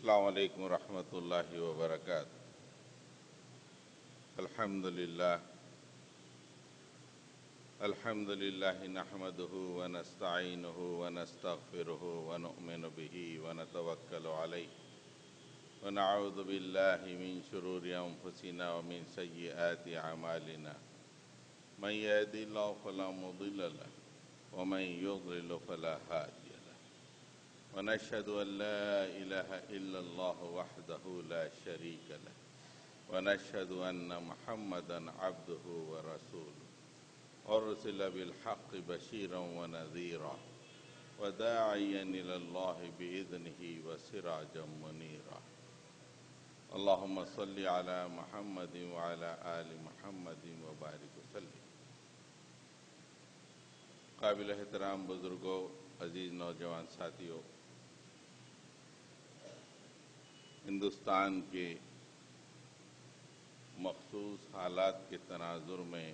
السلام علیکم ورحمۃ اللہ وبرکاتہ۔ الحمد للہ نحمده ونستعینه ونستغفره ونؤمن به ونتوکل علیہ ونعوذ باللہ من شرور انفسنا ومن سیئات اعمالنا من یهد اللہ فلا مضل له ومن یضلل فلا هادی له ونشهد أن لا إله إلا الله وحده لا شريك له ونشهد أن محمدًا عبده ورسوله أرسل بالحق بشيرا ونذيرا وداعيا إلى الله بإذنه وسراجا منيرا اللهم صل على محمد وعلى آل محمد وبارك وسلم۔ قابل احترام بزرگوں، عزیز نوجوان ساتھیوں، ہندوستان کے مخصوص حالات کے تناظر میں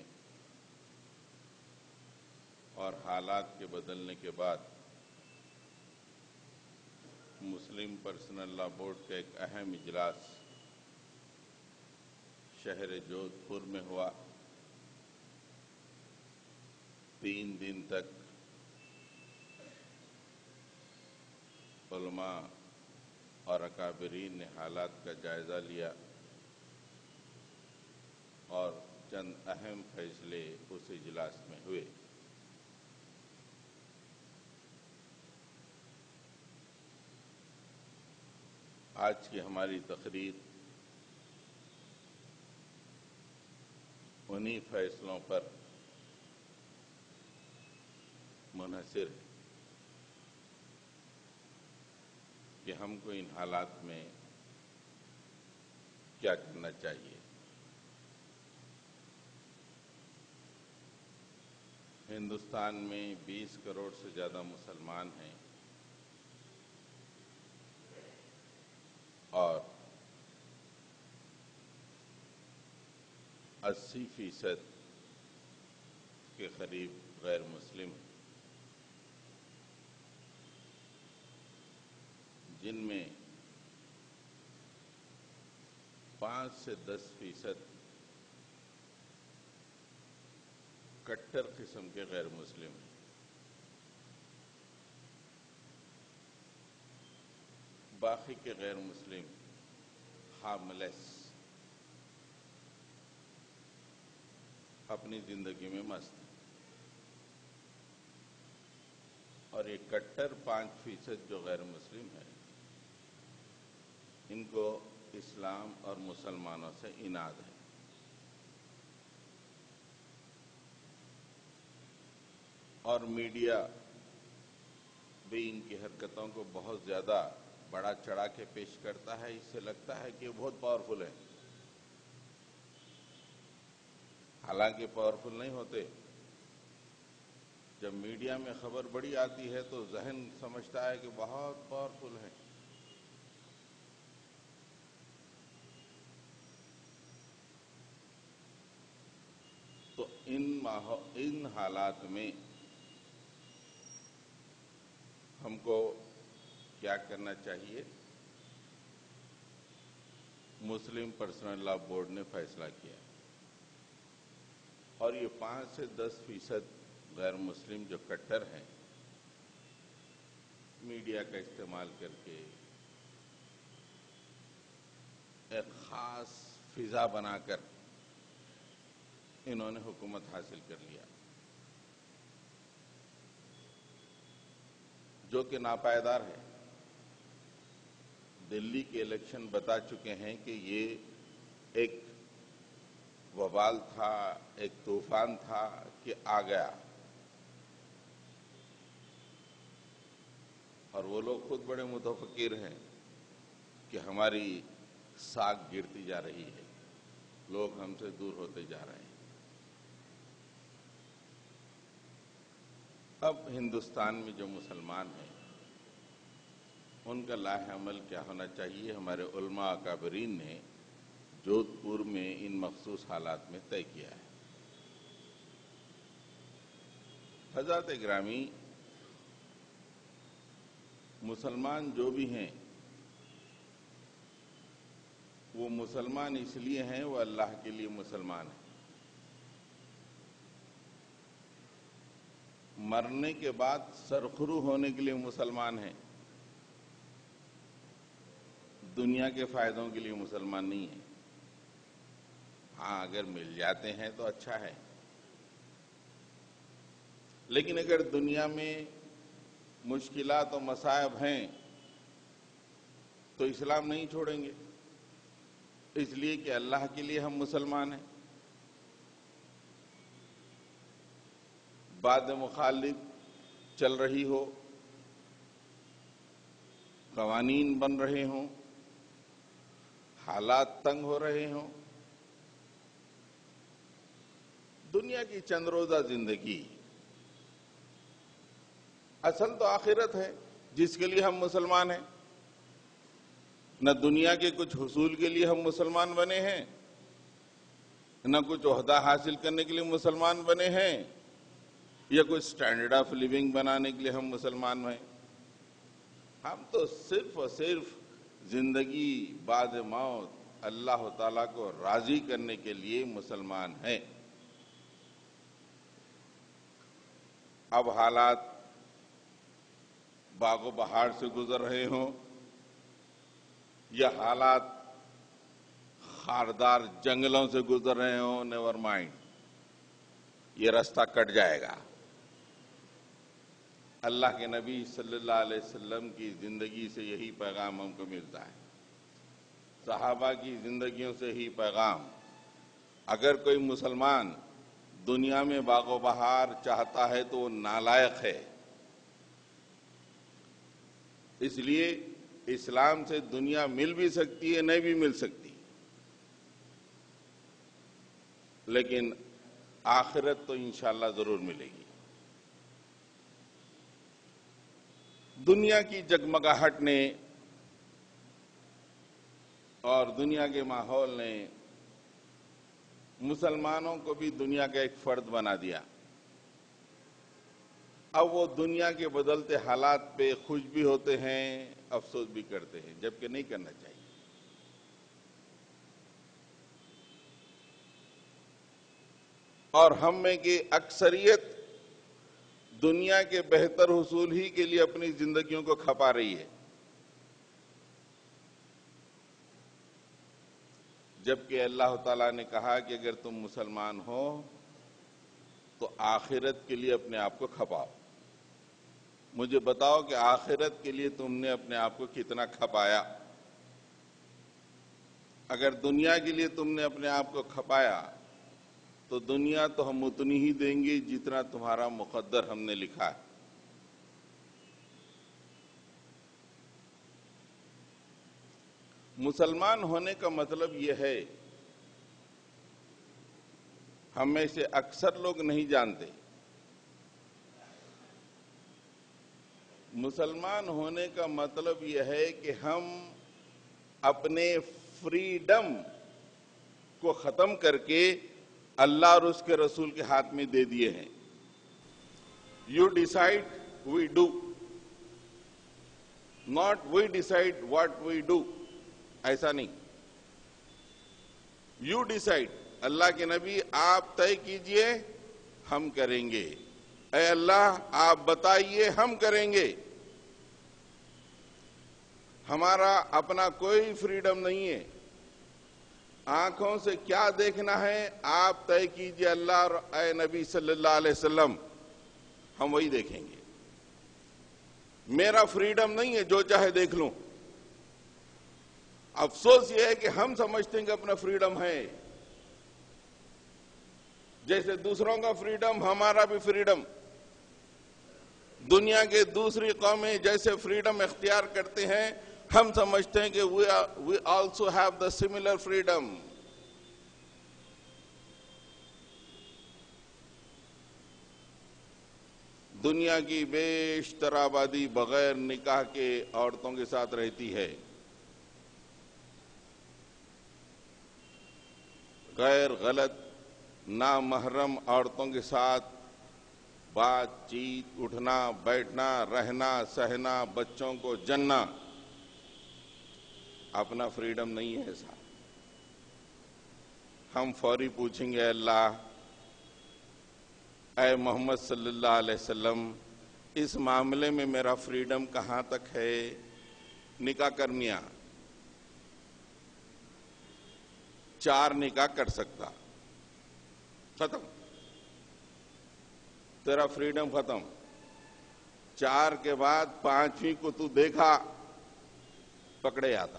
اور حالات کے بدلنے کے بعد مسلم پرسنل لا بورڈ کا ایک اہم اجلاس شہر جودھ پور میں ہوا۔ 3 دن تک علماء اور اکابرین نے حالات کا جائزہ لیا اور چند اہم فیصلے اس اجلاس میں ہوئے۔ آج کی ہماری تقریر انہی فیصلوں پر منحصر ہے کہ ہم کو ان حالات میں کیا کرنا چاہیے۔ ہندوستان میں 20 کروڑ سے زیادہ مسلمان ہیں اور 80% کے قریب غیر مسلم ہیں، جن میں 5 سے 10% کٹر قسم کے غیر مسلم ہیں۔ باقی کے غیر مسلم ہارملیس اپنی زندگی میں مست ہیں، اور یہ کٹر 5% جو غیر مسلم ہیں، ان کو اسلام اور مسلمانوں سے اناد ہے۔ اور میڈیا بھی ان کی حرکتوں کو بہت زیادہ بڑا چڑھا کے پیش کرتا ہے، اس سے لگتا ہے کہ وہ بہت پاورفل ہیں، حالانکہ پاورفل نہیں ہوتے۔ جب میڈیا میں خبر بڑی آتی ہے تو ذہن سمجھتا ہے کہ بہت پاورفل ہیں۔ تو ان حالات میں ہم کو کیا کرنا چاہیے؟ مسلم پرسنل لا بورڈ نے فیصلہ کیا اور یہ 5 سے 10% غیر مسلم جو کٹر ہیں، میڈیا کا استعمال کر کے ایک خاص فضا بنا کر انہوں نے حکومت حاصل کر لیا، جو کہ ناپائیدار ہے۔ دلی کے الیکشن بتا چکے ہیں کہ یہ ایک وبال تھا، ایک طوفان تھا کہ آ گیا، اور وہ لوگ خود بڑے متفکر ہیں کہ ہماری ساکھ گرتی جا رہی ہے، لوگ ہم سے دور ہوتے جا رہے ہیں۔ اب ہندوستان میں جو مسلمان ہیں ان کا لاہ عمل کیا ہونا چاہیے؟ ہمارے علماء اکابرین نے جودھ پور میں ان مخصوص حالات میں طے کیا ہے۔ حضرات گرامی، مسلمان جو بھی ہیں وہ مسلمان اس لیے ہیں وہ اللہ کے لیے مسلمان ہیں. مرنے کے بعد سرخرو ہونے کے لیے مسلمان ہیں، دنیا کے فائدوں کے لیے مسلمان نہیں ہیں. ہاں اگر مل جاتے ہیں تو اچھا ہے، لیکن اگر دنیا میں مشکلات و مصائب ہیں تو اسلام نہیں چھوڑیں گے، اس لیے کہ اللہ کے لیے ہم مسلمان ہیں. بات مخالف چل رہی ہو، قوانین بن رہے ہوں، حالات تنگ ہو رہے ہوں، دنیا کی چند روزہ زندگی، اصل تو آخرت ہے جس کے لیے ہم مسلمان ہیں. نہ دنیا کے کچھ حصول کے لیے ہم مسلمان بنے ہیں، نہ کچھ عہدہ حاصل کرنے کے لیے مسلمان بنے ہیں، یا کوئی سٹینڈرڈ آف لیونگ بنانے کے لیے ہم مسلمان ہیں. ہم تو صرف اور صرف زندگی بعد موت اللہ تعالیٰ کو راضی کرنے کے لیے مسلمان ہیں. اب حالات باغ و بہار سے گزر رہے ہوں یا حالات خاردار جنگلوں سے گزر رہے ہوں، نیور مائنڈ، یہ راستہ کٹ جائے گا. اللہ کے نبی صلی اللہ علیہ وسلم کی زندگی سے یہی پیغام ہم کو ملتا ہے، صحابہ کی زندگیوں سے ہی پیغام. اگر کوئی مسلمان دنیا میں باغ و بہار چاہتا ہے تو وہ نالائق ہے. اس لیے اسلام سے دنیا مل بھی سکتی ہے، نہیں بھی مل سکتی، لیکن آخرت تو انشاءاللہ ضرور ملے گی. دنیا کی جگمگاہٹ نے اور دنیا کے ماحول نے مسلمانوں کو بھی دنیا کا ایک فرد بنا دیا. اب وہ دنیا کے بدلتے حالات پہ خوش بھی ہوتے ہیں، افسوس بھی کرتے ہیں، جبکہ نہیں کرنا چاہیے. اور ہم میں کی اکثریت دنیا کے بہتر حصول ہی کے لیے اپنی زندگیوں کو کھپا رہی ہے، جبکہ اللہ تعالیٰ نے کہا کہ اگر تم مسلمان ہو تو آخرت کے لیے اپنے آپ کو کھپاؤ. مجھے بتاؤ کہ آخرت کے لیے تم نے اپنے آپ کو کتنا کھپایا. اگر دنیا کے لیے تم نے اپنے آپ کو کھپایا تو دنیا تو ہم اتنی ہی دیں گے جتنا تمہارا مقدر ہم نے لکھا ہے. مسلمان ہونے کا مطلب یہ ہے، ہم میں سے اکثر لوگ نہیں جانتے، مسلمان ہونے کا مطلب یہ ہے کہ ہم اپنے فریڈم کو ختم کر کے اللہ اور اس کے رسول کے ہاتھ میں دے دیے ہیں. You decide we do, not we decide what we do. ایسا نہیں، یو ڈیسائیڈ. اللہ کے نبی آپ طے کیجئے، ہم کریں گے. اے اللہ آپ بتائیے، ہم کریں گے. ہمارا اپنا کوئی فریڈم نہیں ہے. آنکھوں سے کیا دیکھنا ہے آپ طے کیجئے اللہ اور اے نبی صلی اللہ علیہ وسلم، ہم وہی دیکھیں گے. میرا فریڈم نہیں ہے جو چاہے دیکھ لوں. افسوس یہ ہے کہ ہم سمجھتے ہیں کہ اپنا فریڈم ہے، جیسے دوسروں کا فریڈم ہمارا بھی فریڈم. دنیا کے دوسری قومیں جیسے فریڈم اختیار کرتے ہیں، ہم سمجھتے ہیں کہ we also have the similar freedom. دنیا کی بیشتر آبادی بغیر نکاح کے عورتوں کے ساتھ رہتی ہے، غیر غلط نامحرم عورتوں کے ساتھ بات چیت، اٹھنا بیٹھنا، رہنا سہنا، بچوں کو جننا. اپنا فریڈم نہیں ہے ایسا. ہم فوری پوچھیں گے اللہ اے محمد صلی اللہ علیہ وسلم اس معاملے میں میرا فریڈم کہاں تک ہے؟ نکاح کر میاں، 4 نکاح کر سکتا، ختم، تیرا فریڈم ختم۔ 4 کے بعد 5ویں کو تو دیکھا پکڑے آتا،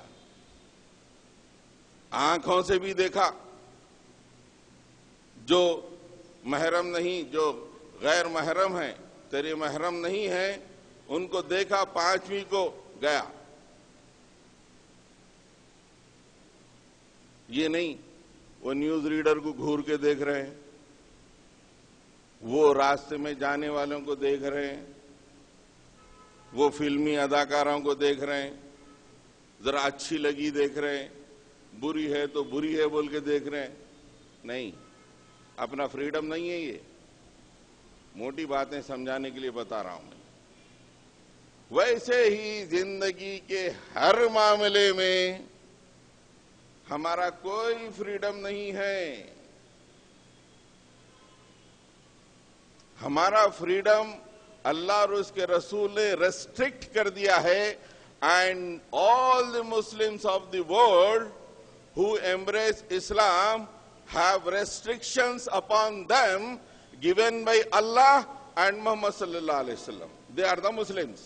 آنکھوں سے بھی دیکھا، جو محرم نہیں، جو غیر محرم ہیں، تیرے محرم نہیں ہیں، ان کو دیکھا، 5ویں کو گیا۔ یہ نہیں وہ نیوز ریڈر کو گھور کے دیکھ رہے ہیں، وہ راستے میں جانے والوں کو دیکھ رہے ہیں، وہ فلمی اداکاروں کو دیکھ رہے ہیں، ذرا اچھی لگی دیکھ رہے ہیں، بری ہے تو بری ہے بول کے دیکھ رہے ہیں۔ نہیں، اپنا فریڈم نہیں ہے یہ، موٹی باتیں سمجھانے کے لیے بتا رہا ہوں میں۔ ویسے ہی زندگی کے ہر معاملے میں ہمارا کوئی فریڈم نہیں ہے۔ ہمارا فریڈم اللہ اور اس کے رسول نے ریسٹرکٹ کر دیا ہے، and all the Muslims of the world who embrace Islam have restrictions upon them given by Allah and Muhammad sallallahu alaihi wasallam. They are the Muslims.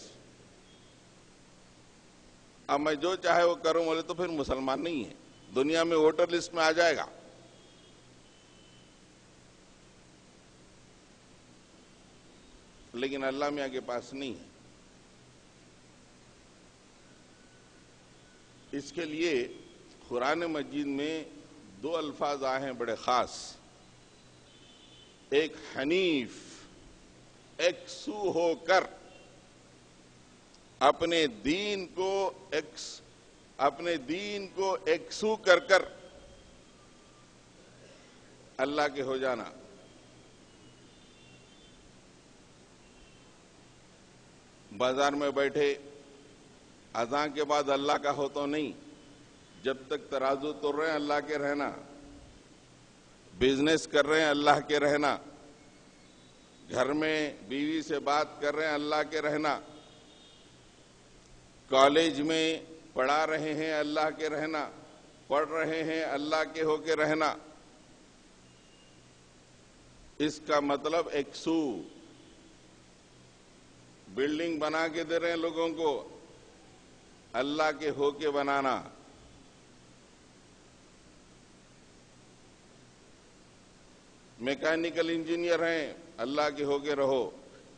اب میں جو چاہے وہ کروں بولے تو پھر مسلمان نہیں ہے، دنیا میں ووٹر لسٹ میں آ جائے گا۔ لیکن اللہ میاں کے پاس نہیں ہے۔ اس کے لیے قرآن مجید میں 2 الفاظ آئے ہیں بڑے خاص، ایک حنیف، یکسو ہو کر اپنے دین کو یکسو کر کر اللہ کے ہو جانا۔ بازار میں بیٹھے اذان کے بعد اللہ کا ہو تو نہیں، جب تک ترازو تول رہے ہیں اللہ کے رہنا، بزنس کر رہے ہیں اللہ کے رہنا، گھر میں بیوی سے بات کر رہے ہیں اللہ کے رہنا، کالج میں پڑھا رہے ہیں اللہ کے رہنا، پڑھ رہے ہیں اللہ کے ہو کے رہنا۔ اس کا مطلب یکسو، بلڈنگ بنا کے دے رہے ہیں لوگوں کو، اللہ کے ہو کے بنانا۔ میکینیکل انجینئر ہیں، اللہ کے ہو کے رہو،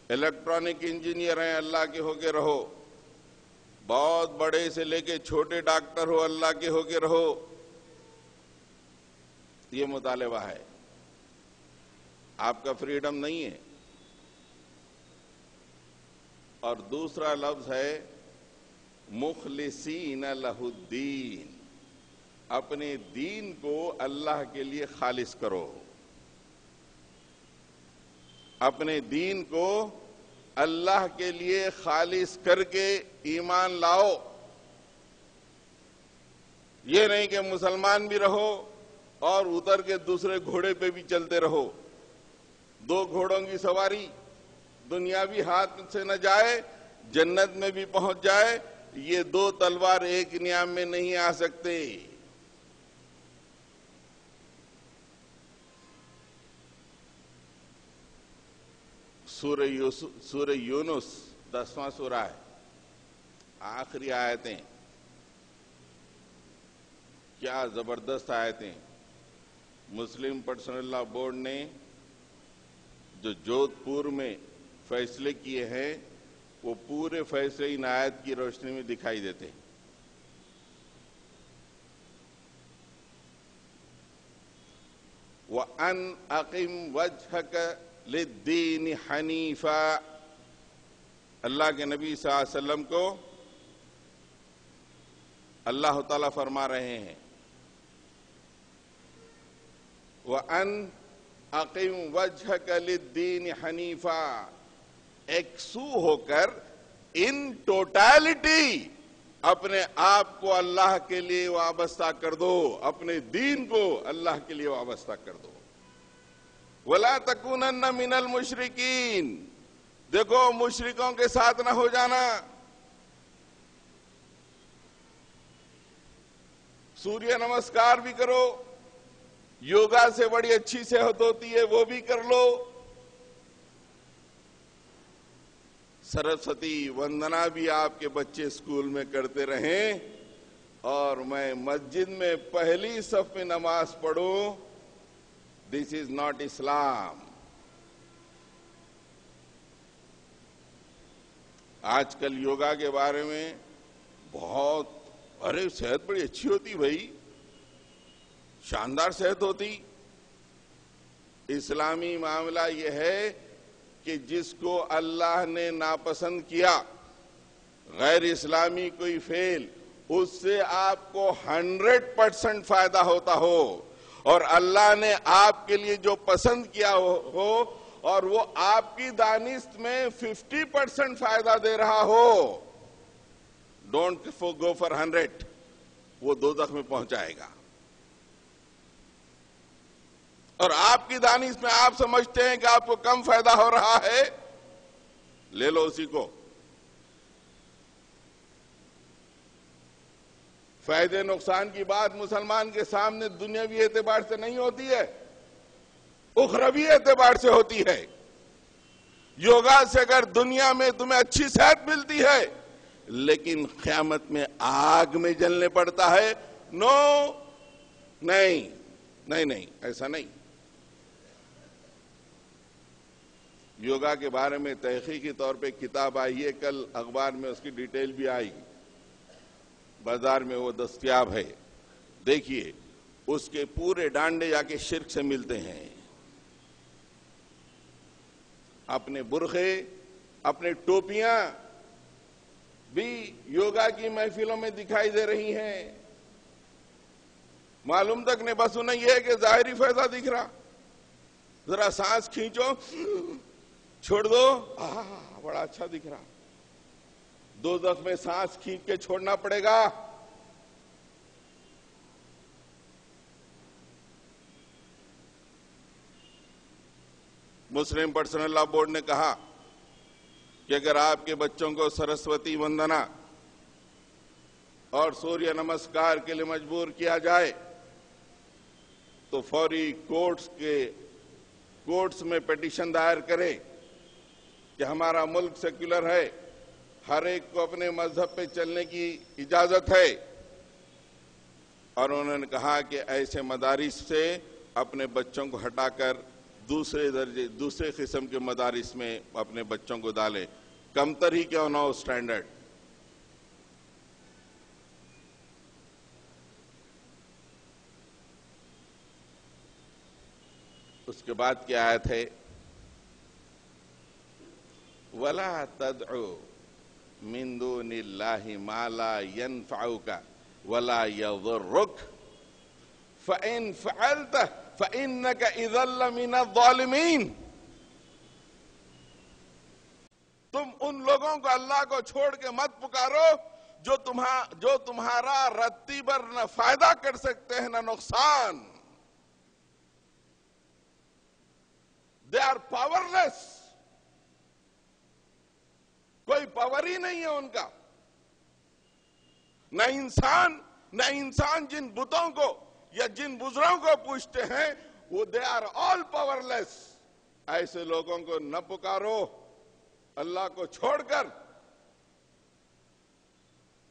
الیکٹرانک انجینئر ہیں، اللہ کے ہو کے رہو، بہت بڑے سے لے کے چھوٹے ڈاکٹر ہو، اللہ کے ہو کے رہو۔ یہ مطالبہ ہے، آپ کا فریڈم نہیں ہے۔ اور دوسرا لفظ ہے مخلصین لہ الدین، اپنے دین کو اللہ کے لیے خالص کرو، اپنے دین کو اللہ کے لیے خالص کر کے ایمان لاؤ۔ یہ نہیں کہ مسلمان بھی رہو اور اتر کے دوسرے گھوڑے پہ بھی چلتے رہو، 2 گھوڑوں کی سواری، دنیاوی ہاتھ سے نہ جائے، جنت میں بھی پہنچ جائے، یہ 2 تلوار ایک نیام میں نہیں آ سکتے۔ سورہ یونس 10واں سورہ ہے، آخری آیتیں، کیا زبردست آیتیں۔ مسلم پرسنل لا بورڈ نے جو جودھ پور میں فیصلے کیے ہیں، وہ پورے فیصلے ان آیت کی روشنی میں دکھائی دیتے۔ وَأَنْ أَقِمْ وَجْهَكَ لِلدِّينِ حَنِيفًا، اللہ کے نبی صلی اللہ علیہ وسلم کو اللہ تعالیٰ فرما رہے ہیں وَأَنْ أَقِمْ وَجْهَكَ لِلدِّينِ حَنِيفًا، یکسو ہو کر ان ٹوٹالٹی اپنے آپ کو اللہ کے لیے وابستہ کر دو، اپنے دین کو اللہ کے لیے وابستہ کر دو۔ وَلَا تَكُونَنَّ مِنَ الْمُشْرِكِينَ، دیکھو مشرکوں کے ساتھ نہ ہو جانا۔ سوریہ نمسکار بھی کرو، یوگا سے بڑی اچھی صحت ہوتی ہے، وہ بھی کر لو، سرسوتی وندنا بھی آپ کے بچے اسکول میں کرتے رہیں، اور میں مسجد میں پہلی صف میں نماز پڑھوں، دس از ناٹ اسلام۔ آج کل یوگا کے بارے میں بہت، ارے صحت بڑی اچھی ہوتی بھائی، شاندار صحت ہوتی۔ اسلامی معاملہ یہ ہے کہ جس کو اللہ نے ناپسند کیا، غیر اسلامی کوئی فعل، اس سے آپ کو 100% فائدہ ہوتا ہو، اور اللہ نے آپ کے لیے جو پسند کیا ہو اور وہ آپ کی دانست میں 50% فائدہ دے رہا ہو، ڈونٹ گو فار 100، وہ دوزخ میں پہنچائے گا۔ اور آپ کی دانش میں آپ سمجھتے ہیں کہ آپ کو کم فائدہ ہو رہا ہے، لے لو اسی کو۔ فائدے نقصان کی بات مسلمان کے سامنے دنیاوی اعتبار سے نہیں ہوتی ہے، اخروی اعتبار سے ہوتی ہے۔ یوگا سے اگر دنیا میں تمہیں اچھی صحت ملتی ہے، لیکن قیامت میں آگ میں جلنے پڑتا ہے، نہیں، ایسا نہیں۔ یوگا کے بارے میں تحقیقی طور پہ کتاب آئی ہے، کل اخبار میں اس کی ڈیٹیل بھی آئی، بازار میں وہ دستیاب ہے، دیکھیے اس کے پورے ڈانڈے جا کے شرک سے ملتے ہیں۔ اپنے برقعے، اپنے ٹوپیاں بھی یوگا کی محفلوں میں دکھائی دے رہی ہیں، معلوم تک نے بس انہیں یہ ہے کہ ظاہری فائدہ دکھ رہا، ذرا سانس کھینچو، چھوڑ دو، بڑا اچھا دکھ رہا۔ دوزخ میں سانس کھینچ کے چھوڑنا پڑے گا۔ مسلم پرسنل لا بورڈ نے کہا کہ اگر آپ کے بچوں کو سرسوتی وندنا اور سوریہ نمسکار کے لیے مجبور کیا جائے تو فوری کورٹس میں پیٹیشن دائر کرے کہ ہمارا ملک سیکولر ہے، ہر ایک کو اپنے مذہب پہ چلنے کی اجازت ہے، اور انہوں نے کہا کہ ایسے مدارس سے اپنے بچوں کو ہٹا کر دوسرے قسم کے مدارس میں اپنے بچوں کو ڈالے، کمتر ہی کیوں نہ ہو اسٹینڈرڈ۔ اس کے بعد کی آیت ہے وَلَا تَدْعُ مِن دُونِ اللَّهِ مَا لَا يَنفَعُكَ وَلَا يَضُرُّكَ فَإِن فَعَلْتَ فَإِنَّكَ إِذًا لَّمِنَ الظَّالِمِينَ۔ تم ان لوگوں کو اللہ کو چھوڑ کے مت پکارو جو تمہارا رتی بھر نہ فائدہ کر سکتے ہیں نہ نقصان۔ They are powerless، کوئی پاور ہی نہیں ہے ان کا، نہ انسان جن بتوں کو یا جن بزرگوں کو پوچھتے ہیں وہ they are all powerless۔ ایسے لوگوں کو نہ پکارو اللہ کو چھوڑ کر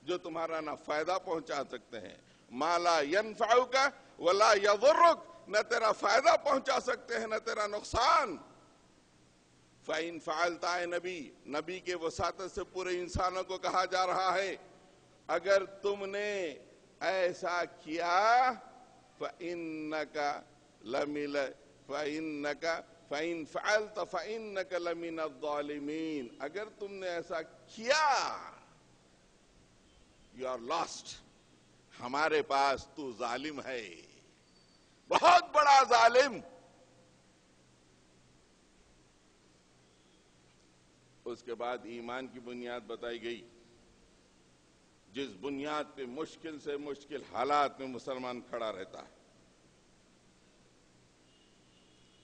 جو تمہارا نہ فائدہ پہنچا سکتے ہیں، ما لا ينفعک ولا یضرک، نہ تیرا فائدہ پہنچا سکتے ہیں نہ تیرا نقصان۔ فَإِن فَعَلْتَ، اے نبی کے وساطت سے پورے انسانوں کو کہا جا رہا ہے، اگر تم نے ایسا کیا فَإِن فَعَلْتَ فَإِنَّكَ لَمِنَ الظَّالِمِينَ، اگر تم نے ایسا کیا you are lost، ہمارے پاس تو ظالم ہے، بہت بڑا ظالم۔ اس کے بعد ایمان کی بنیاد بتائی گئی، جس بنیاد پہ مشکل سے مشکل حالات میں مسلمان کھڑا رہتا ہے.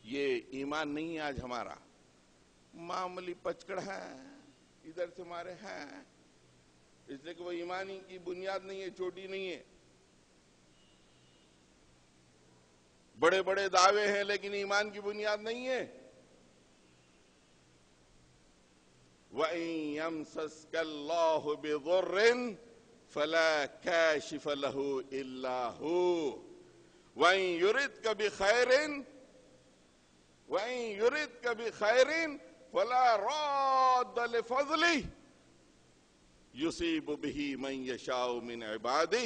یہ ایمان نہیں ہے آج ہمارا، معمولی پچکڑ ہے، ادھر سے مارے ہیں، اس لیے کہ وہ ایمانی کی بنیاد نہیں ہے، چوٹی نہیں ہے. بڑے بڑے دعوے ہیں لیکن ایمان کی بنیاد نہیں ہے. وَإِن يَمْسَسْكَ اللَّهُ بِضُرٍّ فَلَا كَاشِفَ لَهُ إِلَّا هُوَ وَإِن يُرِدْكَ بِخَيْرٍ فَلَا رَادَّ لِفَضْلِهِ يُصِيبُ بِهِ مَن يَشَاءُ مِنْ عِبَادِهِ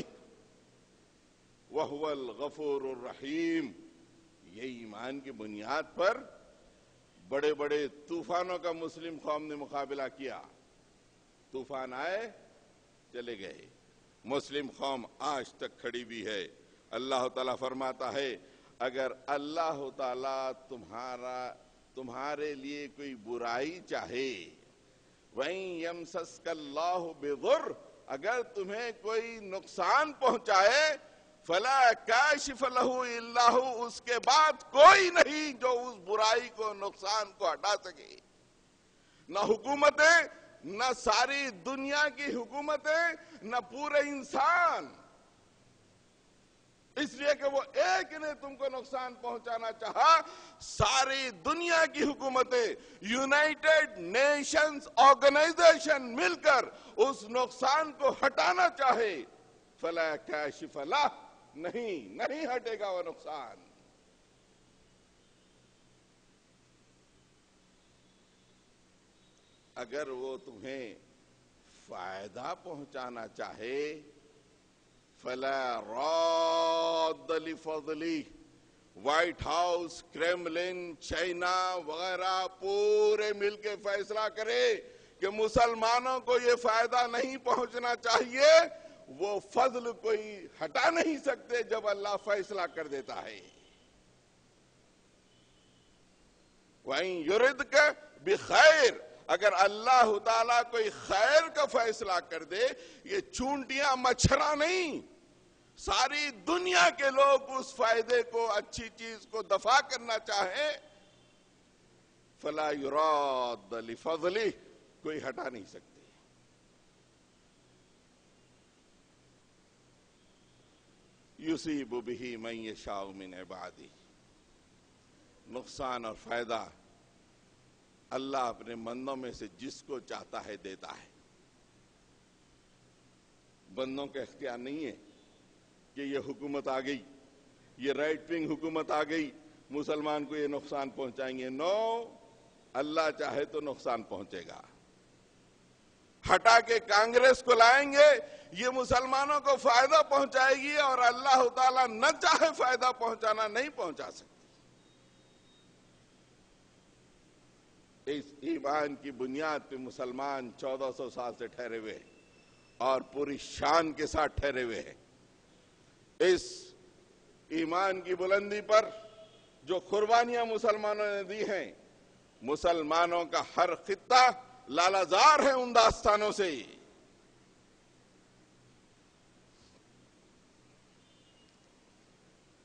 وَهُوَ الْغَفُورُ الرَّحِيمُ. یہ ایمان کی بنیاد پر بڑے بڑے طوفانوں کا مسلم قوم نے مقابلہ کیا. طوفان آئے چلے گئے، مسلم قوم آج تک کھڑی بھی ہے. اللہ تعالیٰ فرماتا ہے اگر اللہ تعالیٰ تمہارے لیے کوئی برائی چاہے، وَإِن يَمْسَسْكَ اللَّهُ بِضُرٍّ، اگر تمہیں کوئی نقصان پہنچائے، فَلَا كَاشِفَ لَهُ إِلَّا هُوَ، اس کے بعد کوئی نہیں جو اس برائی کو، نقصان کو ہٹا سکے. نہ حکومتیں، نہ ساری دنیا کی حکومتیں، نہ پورے انسان. اس لیے کہ وہ ایک نے تم کو نقصان پہنچانا چاہا، ساری دنیا کی حکومتیں، یونائٹڈ نیشنز آرگنائزیشن مل کر اس نقصان کو ہٹانا چاہے، فلا کاشف لہ، نہیں ہٹے گا وہ نقصان. اگر وہ تمہیں فائدہ پہنچانا چاہے، فلا راد لفضلی. وائٹ ہاؤس، کریملن، چائنا وغیرہ پورے مل کے فیصلہ کرے کہ مسلمانوں کو یہ فائدہ نہیں پہنچنا چاہیے، وہ فضل کوئی ہٹا نہیں سکتے جب اللہ فیصلہ کر دیتا ہے. وَإِن يُرِدْكَ بِخَيْرٍ، اگر اللہ تعالیٰ کوئی خیر کا فیصلہ کر دے، یہ چونٹیاں مچھرا نہیں، ساری دنیا کے لوگ اس فائدے کو، اچھی چیز کو دفع کرنا چاہیں، فلا یراد لفضلہ، کوئی ہٹا نہیں سکتے. یصیب بہ من یشاء من عبادہ، نقصان اور فائدہ اللہ اپنے بندوں میں سے جس کو چاہتا ہے دیتا ہے. بندوں کا اختیار نہیں ہے کہ یہ حکومت آ گئی، یہ رائٹ ونگ حکومت آ گئی، مسلمان کو یہ نقصان پہنچائیں گے. نو، اللہ چاہے تو نقصان پہنچے گا. ہٹا کے کانگریس کو لائیں گے، یہ مسلمانوں کو فائدہ پہنچائے گی، اور اللہ تعالیٰ نہ چاہے فائدہ پہنچانا نہیں پہنچا سکتی. اس ایمان کی بنیاد پہ مسلمان 1400 سال سے ٹھہرے ہوئے ہیں اور پوری شان کے ساتھ ٹھہرے ہوئے ہیں. اس ایمان کی بلندی پر جو قربانیاں مسلمانوں نے دی ہیں، مسلمانوں کا ہر خطہ لالازار ہے ان داستانوں سے.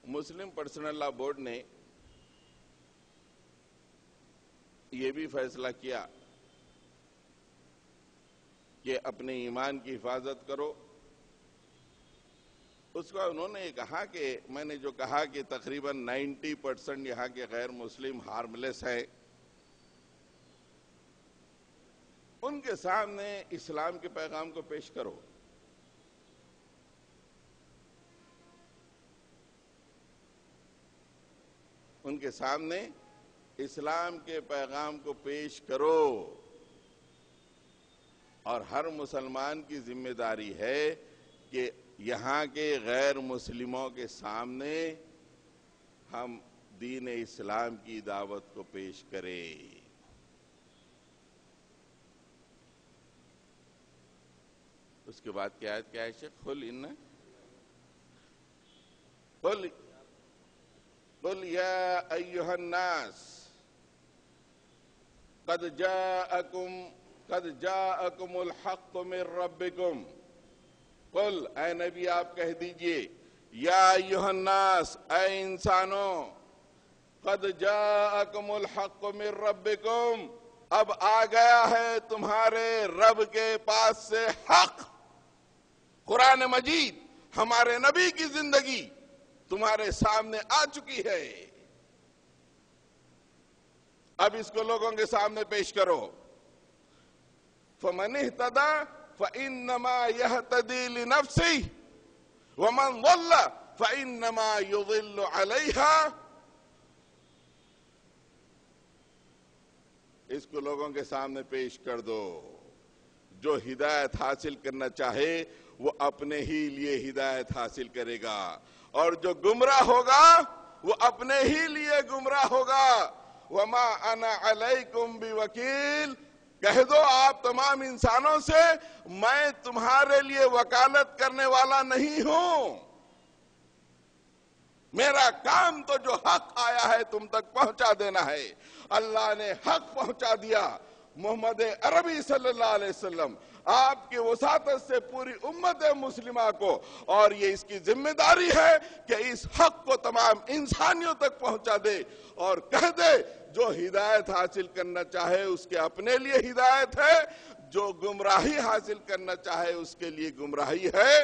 مسلم پرسنل لا بورڈ نے یہ بھی فیصلہ کیا کہ اپنے ایمان کی حفاظت کرو. اس کا انہوں نے یہ کہا کہ میں نے جو کہا کہ تقریباً 90% یہاں کے غیر مسلم ہارملیس ہیں، ان کے سامنے اسلام کے پیغام کو پیش کرو. ان کے سامنے اسلام کے پیغام کو پیش کرو. اور ہر مسلمان کی ذمہ داری ہے کہ یہاں کے غیر مسلموں کے سامنے ہم دین اسلام کی دعوت کو پیش کریں. اس کے بعد کیا ہے شیخ؟ قل یا ایہا الناس قد جاءکم الحق من ربکم قل اے نبی آپ کہہ دیجئے یا ایھا الناس اے انسانوں قد جاءکم الحق من ربکم اب آ گیا ہے تمہارے رب کے پاس سے حق. قرآن مجید ہمارے نبی کی زندگی تمہارے سامنے آ چکی ہے. اب اس کو لوگوں کے سامنے پیش کرو. فمن اہتدی فانما یہتدی لنفسہ ومن ضل فانما یضل علیہا. اس کو لوگوں کے سامنے پیش کر دو. جو ہدایت حاصل کرنا چاہے وہ اپنے ہی لیے ہدایت حاصل کرے گا، اور جو گمراہ ہوگا وہ اپنے ہی لیے گمراہ ہوگا. وما انا علیکم بوکیل، کہہ دو آپ تمام انسانوں سے میں تمہارے لیے وکالت کرنے والا نہیں ہوں. میرا کام تو جو حق آیا ہے تم تک پہنچا دینا ہے. اللہ نے حق پہنچا دیا. محمد عربی صلی اللہ علیہ وسلم آپ کی وساطت سے پوری امت مسلمہ کو، اور یہ اس کی ذمہ داری ہے کہ اس حق کو تمام انسانیوں تک پہنچا دے اور کہہ دے جو ہدایت حاصل کرنا چاہے اس کے اپنے لیے ہدایت ہے، جو گمراہی حاصل کرنا چاہے اس کے لیے گمراہی ہے.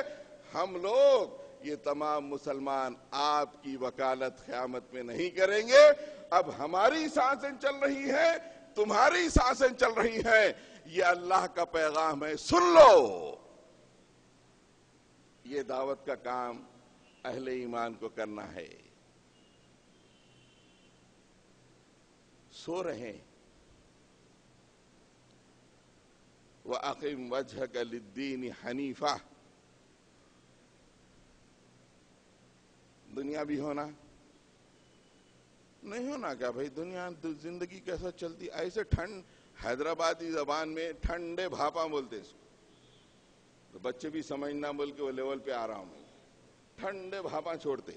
ہم لوگ یہ تمام مسلمان آپ کی وکالت قیامت میں نہیں کریں گے. اب ہماری سانسیں چل رہی ہیں، تمہاری سانسیں چل رہی ہیں. یہ اللہ کا پیغام ہے، سن لو. یہ دعوت کا کام اہل ایمان کو کرنا ہے. سو رہے وَأَقِمْ وَجْهَكَ لِلدِّينِ حَنِيفًا. دنیا بھی ہونا نہیں ہونا کیا بھائی؟ دنیا زندگی کیسا چلتی ایسے حیدرآبادی زبان میں ٹھنڈے بھاپا بولتے اس کو. تو بچے بھی سمجھنا بول کے وہ لیول پہ آ رہا ہوں. ٹھنڈے بھاپا چھوڑتے.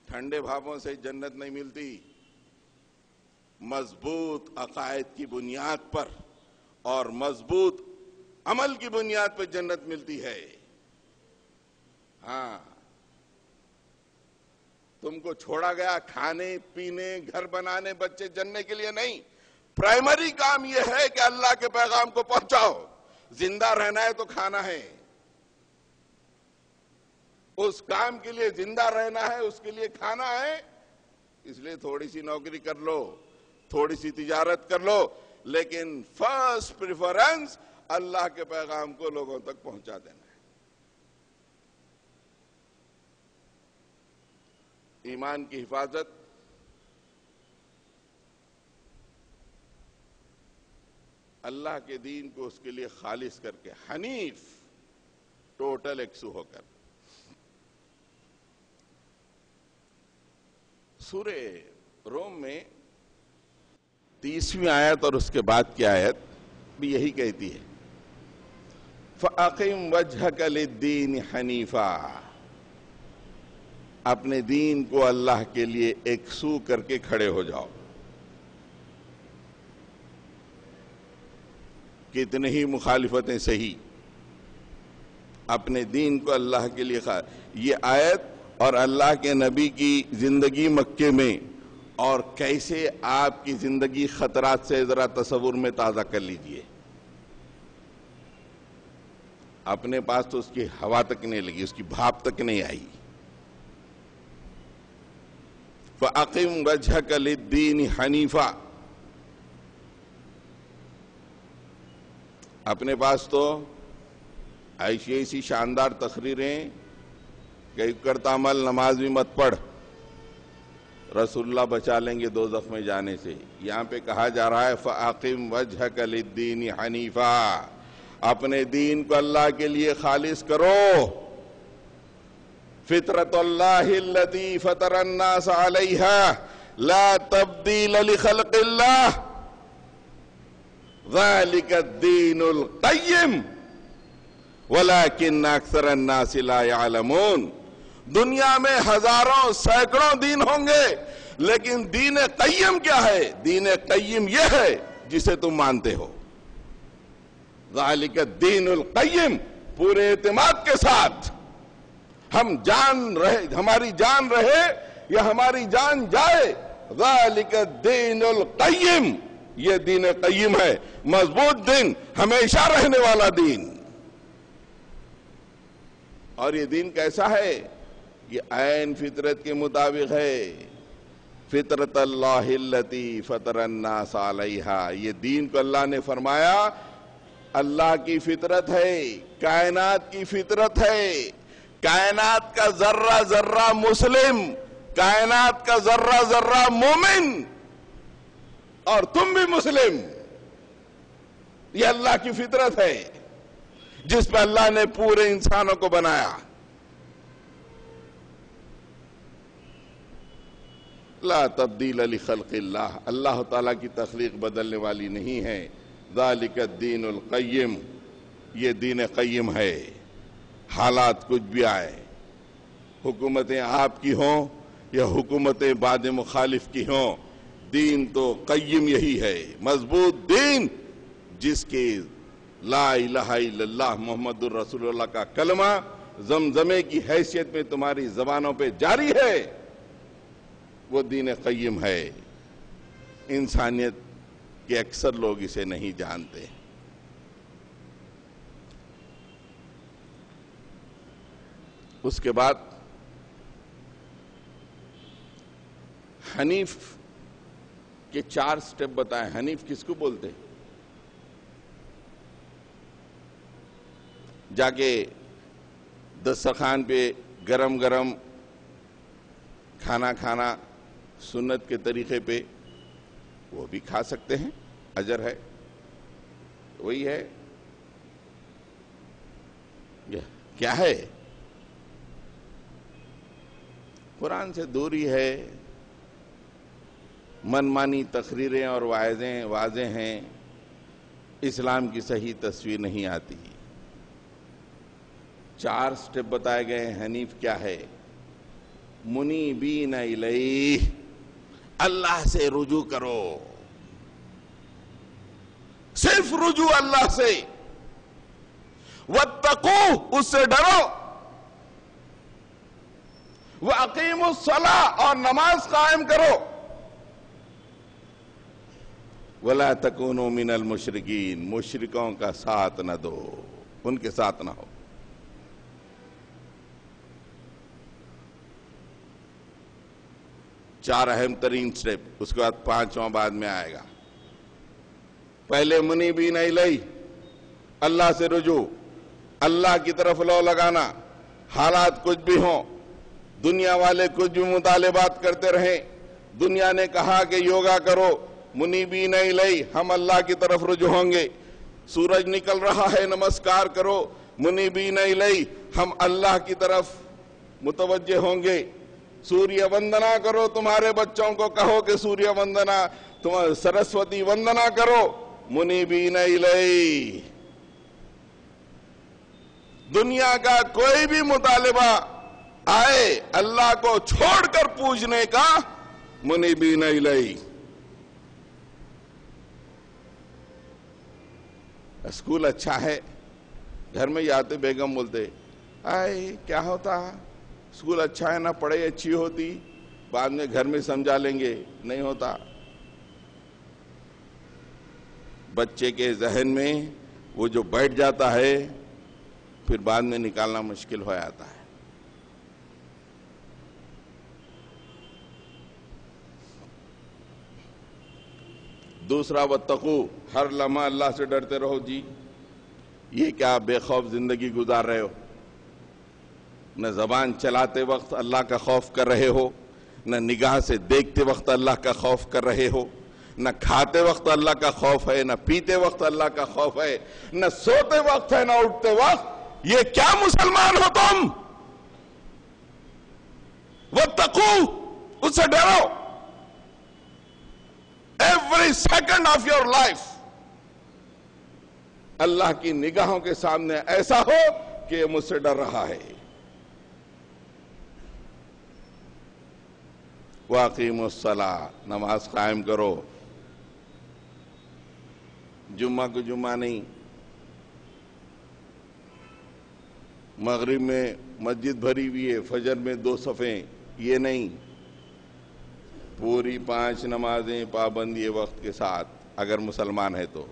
ٹھنڈے بھاپوں سے جنت نہیں ملتی. مضبوط عقائد کی بنیاد پر اور مضبوط عمل کی بنیاد پہ جنت ملتی ہے. ہاں، تم کو چھوڑا گیا کھانے پینے گھر بنانے بچے جننے کے لیے نہیں. پرائمری کام یہ ہے کہ اللہ کے پیغام کو پہنچاؤ. زندہ رہنا ہے تو کھانا ہے. اس کام کے لیے زندہ رہنا ہے، اس کے لیے کھانا ہے. اس لیے تھوڑی سی نوکری کر لو، تھوڑی سی تجارت کر لو، لیکن فرسٹ پریفرنس اللہ کے پیغام کو لوگوں تک پہنچا دینا ہے. ایمان کی حفاظت اللہ کے دین کو اس کے لیے خالص کر کے، حنیف، ٹوٹل یکسو ہو کر. سورہ روم میں 30ویں آیت اور اس کے بعد کی آیت بھی یہی کہتی ہے فَأَقِمْ وَجْهَكَ لِلدِّينِ حَنِيفًا. اپنے دین کو اللہ کے لیے یکسو کر کے کھڑے ہو جاؤ. کتنے ہی مخالفتیں صحیح، اپنے دین کو اللہ کے لیے یہ آیت اور اللہ کے نبی کی زندگی مکے میں اور کیسے آپ کی زندگی خطرات سے ذرا تصور میں تازہ کر لیجئے. اپنے پاس تو اس کی ہوا تک نہیں لگی، اس کی بھاپ تک نہیں آئی. فَأَقِمْ وَجْهَكَ لِلدِّينِ حَنِيفًا. اپنے پاس تو ایسی شاندار تقریریں کہ کرتا عمل نماز بھی مت پڑھ، رسول اللہ بچا لیں گے دوزخ میں جانے سے. یہاں پہ کہا جا رہا ہے فَأَقِمْ وَجْهَكَ لِلدِّينِ حَنِيفًا. اپنے دین کو اللہ کے لیے خالص کرو. فطرت اللہ التي فطر الناس علیہا لا تبدیل لخلق اللہ ذلك الدین القیم ولكن اکثر الناس لا يعلمون. دنیا میں ہزاروں سینکڑوں دین ہوں گے، لیکن دین قیم کیا ہے؟ دین قیم یہ ہے جسے تم مانتے ہو. ذالک الدین القیم، پورے اعتماد کے ساتھ، ہماری جان رہے یا ہماری جان جائے، ذالک الدین القیم، یہ دین قیم ہے، مضبوط دین، ہمیشہ رہنے والا دین۔ اور یہ دین کیسا ہے؟ یہ عین فطرت کے مطابق ہے۔ فطرت اللہ التی فطر الناس علیہا، یہ دین کو اللہ نے فرمایا اللہ کی فطرت ہے، کائنات کی فطرت ہے، کائنات کا ذرہ ذرہ مسلم، کائنات کا ذرہ ذرہ مومن، اور تم بھی مسلم۔ یہ اللہ کی فطرت ہے جس پہ اللہ نے پورے انسانوں کو بنایا۔ لا تبدیل لخلق اللہ، اللہ تعالیٰ کی تخلیق بدلنے والی نہیں ہے۔ ذالک الدین القیم، یہ دین قیم ہے، حالات کچھ بھی آئے، حکومتیں آپ کی ہوں یا حکومتیں بعد مخالف کی ہوں، دین تو قیم یہی ہے، مضبوط دین، جس کے لا الہ الا اللہ محمد الرسول اللہ کا کلمہ زمزمے کی حیثیت میں تمہاری زبانوں پہ جاری ہے، وہ دین قیم ہے۔ انسانیت کے اکثر لوگ اسے نہیں جانتے۔ اس کے بعد حنیف کے 4 سٹیپ بتائیں۔ حنیف کس کو بولتے؟ جا کے دسترخوان پہ گرم گرم کھانا کھانا سنت کے طریقے پہ، وہ بھی کھا سکتے ہیں، اجر ہے، وہی ہے۔ کیا ہے؟ قرآن سے دوری ہے، من مانی تقریریں اور وعظیں واضح ہیں، اسلام کی صحیح تصویر نہیں آتی۔ 4 سٹیپ بتائے گئے ہیں۔ حنیف کیا ہے؟ منیبین الیہ، اللہ سے رجوع کرو، صرف رجوع اللہ سے، واتقوہ، اس سے ڈرو، واقیموا الصلاۃ، اور نماز قائم کرو، ولا تکونوا من المشرکین، مشرکوں کا ساتھ نہ دو، ان کے ساتھ نہ ہو۔ چار اہم ترین سٹیپ، اس کے بعد 5واں بعد میں آئے گا۔ پہلے منیبین الیہ، اللہ سے رجوع، اللہ کی طرف لو لگانا، حالات کچھ بھی ہوں، دنیا والے کچھ بھی مطالبات کرتے رہیں، دنیا نے کہا کہ یوگا کرو، منیبین الیہ، ہم اللہ کی طرف رجوع ہوں گے۔ سورج نکل رہا ہے، نمسکار کرو، منیبین الیہ، ہم اللہ کی طرف متوجہ ہوں گے۔ سوریہ وندنا کرو، تمہارے بچوں کو کہو کہ سوریہ وندنا، تم سرسوتی وندنا کرو، منیبین الیہ۔ دنیا کا کوئی بھی مطالبہ آئے اللہ کو چھوڑ کر پوجنے کا، منیبین الیہ۔ اسکول اچھا ہے، گھر میں آتے بیگم بولتے آئے کیا ہوتا، اسکول اچھا ہے نا، پڑھائی اچھی ہوتی، بعد میں گھر میں سمجھا لیں گے، نہیں ہوتا۔ بچے کے ذہن میں وہ جو بیٹھ جاتا ہے، پھر بعد میں نکالنا مشکل ہو جاتا ہے۔ دوسرا واتقو، ہر لمحہ اللہ سے ڈرتے رہو۔ جی یہ کیا بے خوف زندگی گزار رہے ہو؟ نہ زبان چلاتے وقت اللہ کا خوف کر رہے ہو، نہ نگاہ سے دیکھتے وقت اللہ کا خوف کر رہے ہو، نہ کھاتے وقت اللہ کا خوف ہے، نہ پیتے وقت اللہ کا خوف ہے، نہ سوتے وقت ہے، نہ اٹھتے وقت۔ یہ کیا مسلمان ہو تم؟ واتقو، اس سے ڈرو۔ Every second of your life اللہ کی نگاہوں کے سامنے ایسا ہو کہ یہ مجھ سے ڈر رہا ہے۔ واقیموا الصلاۃ، نماز قائم کرو۔ جمعہ کو جمعہ نہیں، مغرب میں مسجد بھری ہوئی ہے، فجر میں 2 صفیں، یہ نہیں، پوری 5 نمازیں پابندی وقت کے ساتھ اگر مسلمان ہے تو۔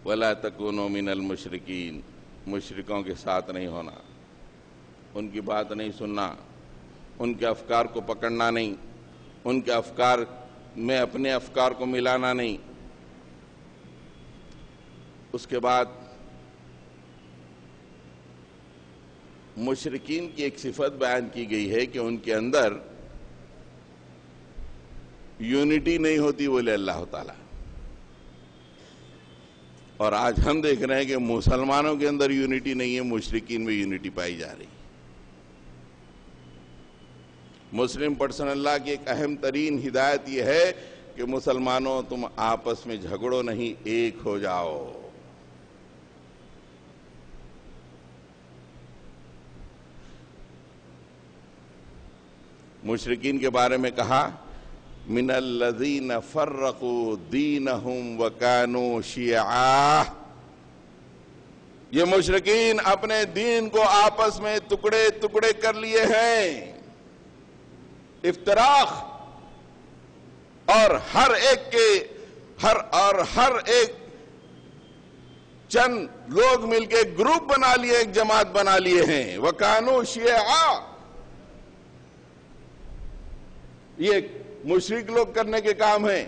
وَلَا تَكُونُوا مِنَ الْمُشْرِكِينَ، مشرکوں کے ساتھ نہیں ہونا، ان کی بات نہیں سننا، ان کے افکار کو پکڑنا نہیں، ان کے افکار میں اپنے افکار کو ملانا نہیں۔ اس کے بعد مشرکین کی ایک صفت بیان کی گئی ہے کہ ان کے اندر یونٹی نہیں ہوتی، بولے اللہ تعالیٰ۔ اور آج ہم دیکھ رہے ہیں کہ مسلمانوں کے اندر یونٹی نہیں ہے، مشرکین میں یونٹی پائی جا رہی ہے۔ مسلم پرسنل لا کی ایک اہم ترین ہدایت یہ ہے کہ مسلمانوں تم آپس میں جھگڑو نہیں، ایک ہو جاؤ۔ مشرکین کے بارے میں کہا من الذین فرقوا دینہم وکانوا شیعا، یہ مشرکین اپنے دین کو آپس میں ٹکڑے ٹکڑے کر لیے ہیں، افتراق، اور ہر ایک چند لوگ مل کے گروپ بنا لیے، ایک جماعت بنا لیے ہیں۔ وکانوا شیعا، یہ مشرک لوگ کرنے کے کام ہیں۔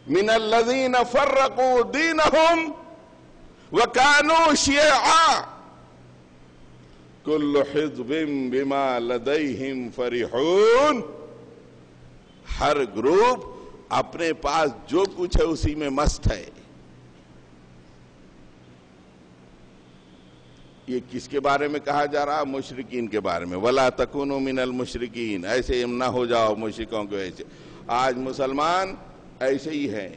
من الذین فرقوا دینہم وکانوا شیعا کل حزب بما لدیہم فرحون، ہر گروپ اپنے پاس جو کچھ ہے اسی میں مست ہے۔ یہ کس کے بارے میں کہا جا رہا؟ مشرکین کے بارے میں۔ وَلَا تَكُونُوا مِنَ الْمُشْرِكِينَ، ایسے نہ ہو جاؤ مشرکوں کے ایسے۔ آج مسلمان ایسے ہی ہیں،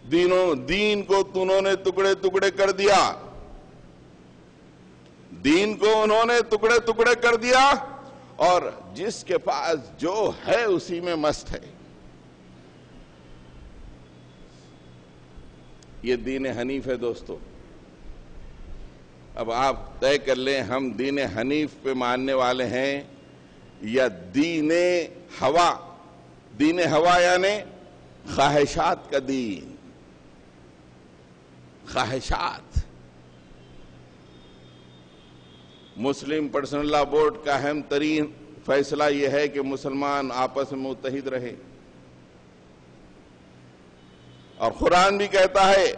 دین کو انہوں نے ٹکڑے ٹکڑے کر دیا، دین کو انہوں نے ٹکڑے ٹکڑے کر دیا، اور جس کے پاس جو ہے اسی میں مست ہے۔ یہ دین حنیف ہے دوستو۔ اب آپ طے کر لیں ہم دین حنیف پہ ماننے والے ہیں یا دین ہوا۔ دین ہوا یعنی خواہشات کا دین، خواہشات۔ مسلم پرسنل لا بورڈ کا اہم ترین فیصلہ یہ ہے کہ مسلمان آپس میں متحد رہے، اور قرآن بھی کہتا ہے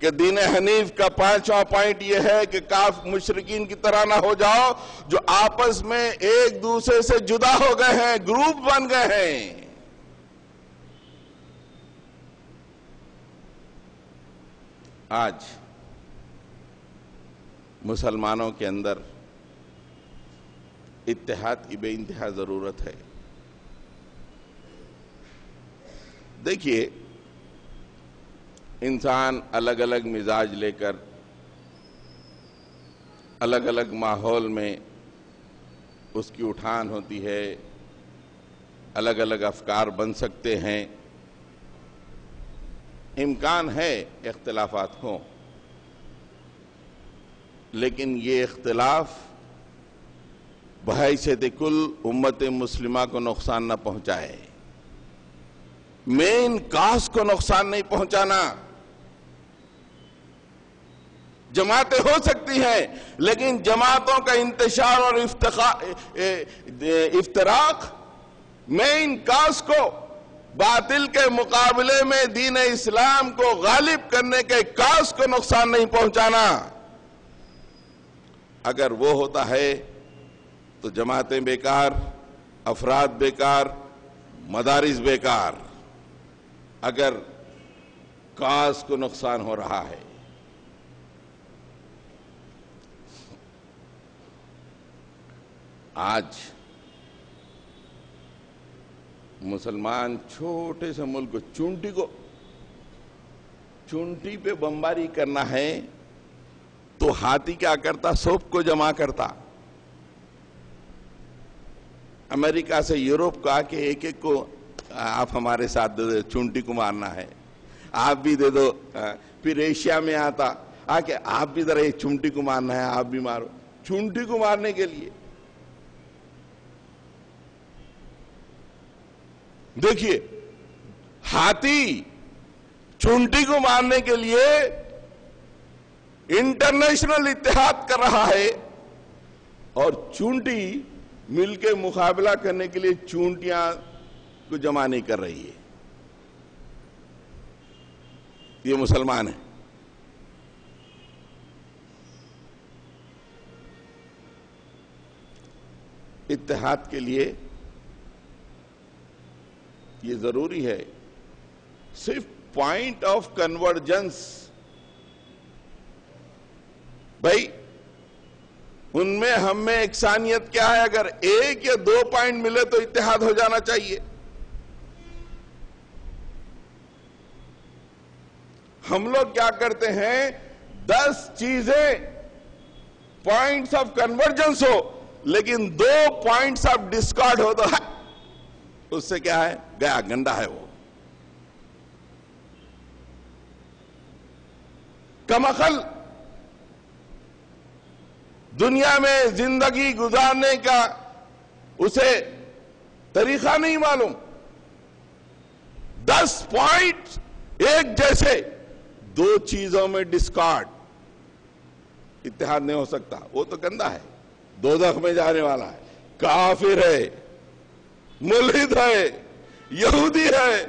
کہ دین حنیف کا 5واں پوائنٹ یہ ہے کہ مشرکین کی طرح نہ ہو جاؤ جو آپس میں ایک دوسرے سے جدا ہو گئے ہیں، گروپ بن گئے ہیں۔ آج مسلمانوں کے اندر اتحاد کی بے انتہا ضرورت ہے۔ دیکھیے، انسان الگ الگ مزاج لے کر الگ الگ ماحول میں اس کی اٹھان ہوتی ہے، الگ الگ افکار بن سکتے ہیں، امکان ہے اختلافات ہوں، لیکن یہ اختلاف بحیثیت کل امت مسلمہ کو نقصان نہ پہنچائے، مین کاز کو نقصان نہیں پہنچانا۔ جماعتیں ہو سکتی ہیں لیکن جماعتوں کا انتشار اور افتراق مین کاز کو، باطل کے مقابلے میں دین اسلام کو غالب کرنے کے کاز کو نقصان نہیں پہنچانا۔ اگر وہ ہوتا ہے تو جماعتیں بیکار، افراد بیکار، مدارس بیکار، اگر کاز کو نقصان ہو رہا ہے۔ آج مسلمان چھوٹے سے ملک چونٹی پہ بمباری کرنا ہے تو ہاتھی کیا کرتا؟ سوپ کو جمع کرتا۔ امریکہ سے یورپ کا کہ ایک ایک کو آپ ہمارے ساتھ چونٹی کو مارنا ہے، آپ بھی دے دو. پھر ایشیا میں آتا آ کے آپ بھی ذرا ایک چونٹی کو مارنا ہے, آپ بھی مارو. چونٹی کو مارنے کے لیے دیکھیے, ہاتھی چونٹی کو مارنے کے لیے انٹرنیشنل اتحاد کر رہا ہے, اور چونٹی مل کے مقابلہ کرنے کے لیے چونٹیاں کو جمع نہیں کر رہی ہے. یہ مسلمان ہے. اتحاد کے لیے یہ ضروری ہے, صرف پوائنٹ آف کنورجنس. بھائی ان میں ہم میں یکسانیت کیا ہے؟ اگر ایک یا دو پوائنٹ ملے تو اتحاد ہو جانا چاہیے. ہم لوگ کیا کرتے ہیں, 10 چیزیں پوائنٹس آف کنورجنس ہو, لیکن 2 پوائنٹس آف ڈسکارڈ ہو تو اس سے کیا ہے؟ گیا گنڈا ہے. وہ کم عقل, دنیا میں زندگی گزارنے کا اسے طریقہ نہیں معلوم. 10 پوائنٹ ایک جیسے, 2 چیزوں میں ڈسکارڈ, اتحاد نہیں ہو سکتا. وہ تو گندا ہے, دوزخ میں جانے والا ہے, کافر ہے, ملحد ہے, یہودی ہے.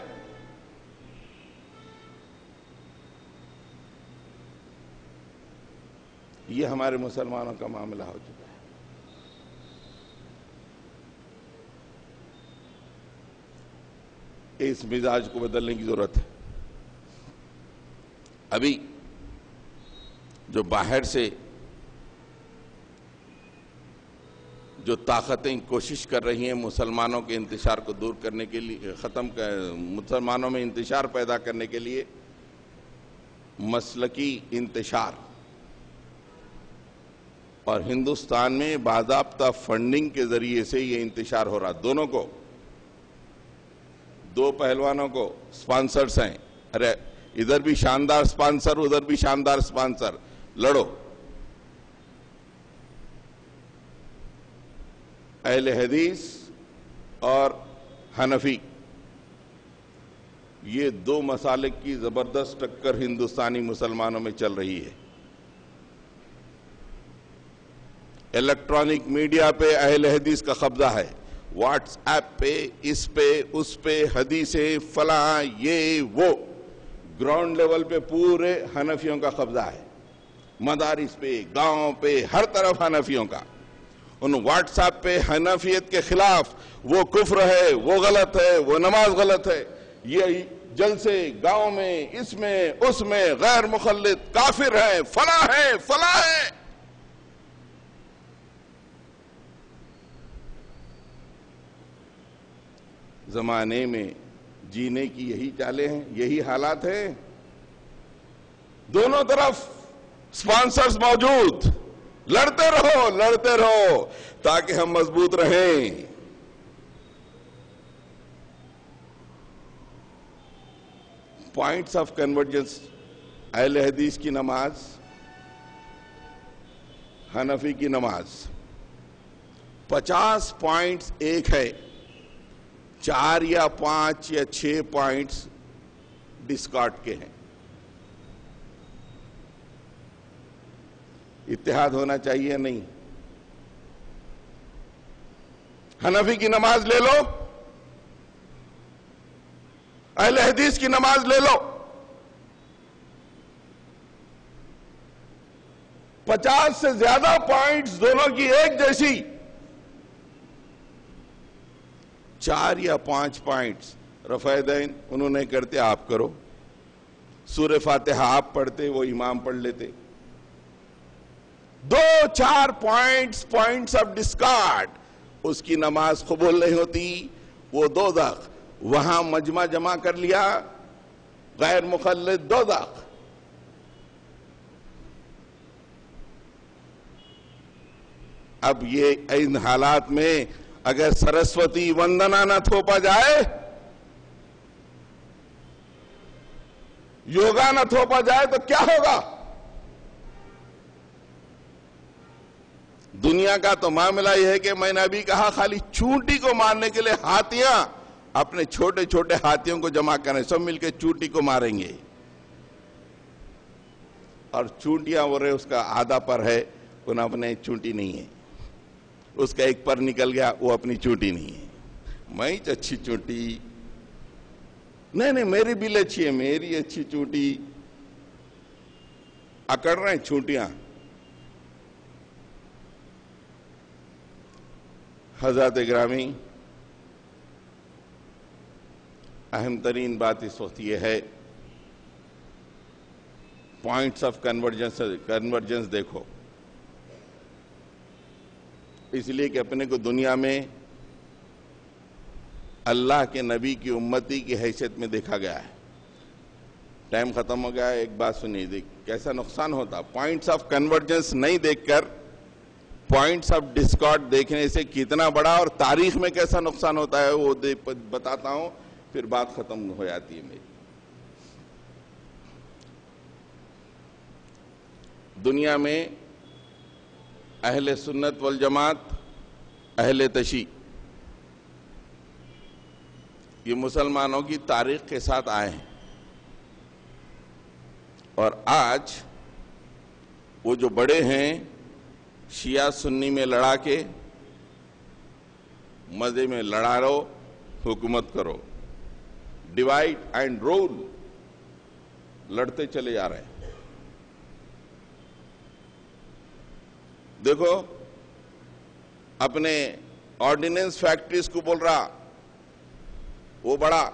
یہ ہمارے مسلمانوں کا معاملہ ہو چکا ہے. اس مزاج کو بدلنے کی ضرورت ہے. ابھی جو باہر سے جو طاقتیں کوشش کر رہی ہیں مسلمانوں کے انتشار کو دور کرنے کے لیے, مسلمانوں میں انتشار پیدا کرنے کے لیے, مسلکی انتشار, اور ہندوستان میں باضابطہ فنڈنگ کے ذریعے سے یہ انتشار ہو رہا. دونوں کو, 2 پہلوانوں کو سپانسرز ہیں. ارے ادھر بھی شاندار سپانسر, ادھر بھی شاندار سپانسر, لڑو. اہل حدیث اور حنفی, یہ 2 مسالک کی زبردست ٹکر ہندوستانی مسلمانوں میں چل رہی ہے. الیکٹرانک میڈیا پہ اہل حدیث کا قبضہ ہے, واٹس ایپ پہ, اس پہ, اس پہ حدیثیں فلاں, یہ وہ. گراؤنڈ لیول پہ پورے حنفیوں کا قبضہ ہے, مدارس پہ, گاؤں پہ, ہر طرف حنفیوں کا. ان واٹس ایپ پہ حنفیت کے خلاف وہ کفر ہے, وہ غلط ہے, وہ نماز غلط ہے, یہ جلسے گاؤں میں, اس میں, اس میں, غیر مخلد, کافر ہے, فلاں ہے, فلاں ہے. زمانے میں جینے کی یہی چالیں ہیں, یہی حالات ہیں. دونوں طرف سپانسرز موجود, لڑتے رہو, لڑتے رہو تاکہ ہم مضبوط رہیں. پوائنٹس آف کنورجنس, اہل حدیث کی نماز, حنفی کی نماز, 50 پوائنٹس ایک ہے, 4 یا 5 یا 6 پوائنٹس ڈسکارڈ کے ہیں. اتحاد ہونا چاہیے نہیں. حنفی کی نماز لے لو, اہل حدیث کی نماز لے لو, 50 سے زیادہ پوائنٹس دونوں کی ایک جیسی, 4 یا 5 پوائنٹس رفع دین انہوں نے کرتے, آپ کرو. سورہ فاتحہ آپ پڑھتے, وہ امام پڑھ لیتے. 2-4 پوائنٹس آف ڈسکارڈ, اس کی نماز قبول نہیں ہوتی. وہ دوزخ, وہاں مجمع جمع کر لیا, غیر مخلد دوزخ. اب یہ ان حالات میں اگر سرسوتی وندنا نہ تھوپا جائے یوگا نہ تھوپا جائے تو کیا ہوگا؟ دنیا کا تو معاملہ یہ ہے کہ میں نے ابھی کہا خالی چونٹی کو مارنے کے لیے ہاتھیاں اپنے چھوٹے چھوٹے ہاتھیوں کو جمع کریں، سب مل کے چونٹی کو ماریں گے، اور چونٹیاں وہ رہے اس کا آدھا پر ہے، ان اپنے چونٹی نہیں ہے، اس کا ایک پر نکل گیا وہ اپنی چونٹی نہیں ہے، میں اچھی چونٹی نہیں میری بل اچھی ہے، میری اچھی چونٹی، اکڑ رہے ہیں چونٹیاں۔ حضرات گرامی، اہم ترین بات اس وقت یہ ہے، پوائنٹس آف کنورجنس دیکھو، اس لیے کہ اپنے کو دنیا میں اللہ کے نبی کی امتی کی حیثیت میں دیکھا گیا ہے۔ ٹائم ختم ہو گیا ہے، ایک بات سنیے، کیسا نقصان ہوتا، پوائنٹس آف کنورجنس نہیں دیکھ کر پوائنٹس آف ڈسکارڈ دیکھنے سے کتنا بڑا اور تاریخ میں کیسا نقصان ہوتا ہے وہ بتاتا ہوں، پھر بات ختم ہو جاتی ہے میری۔ دنیا میں اہل سنت والجماعت، اہل تشیع، یہ مسلمانوں کی تاریخ کے ساتھ آئے ہیں، اور آج وہ جو بڑے ہیں شیعہ سنی میں لڑا کے مزے میں لڑا رہو، حکومت کرو، ڈیوائڈ اینڈ رول، لڑتے چلے جا رہے ہیں۔ دیکھو اپنے آرڈیننس فیکٹریز کو بول رہا وہ بڑا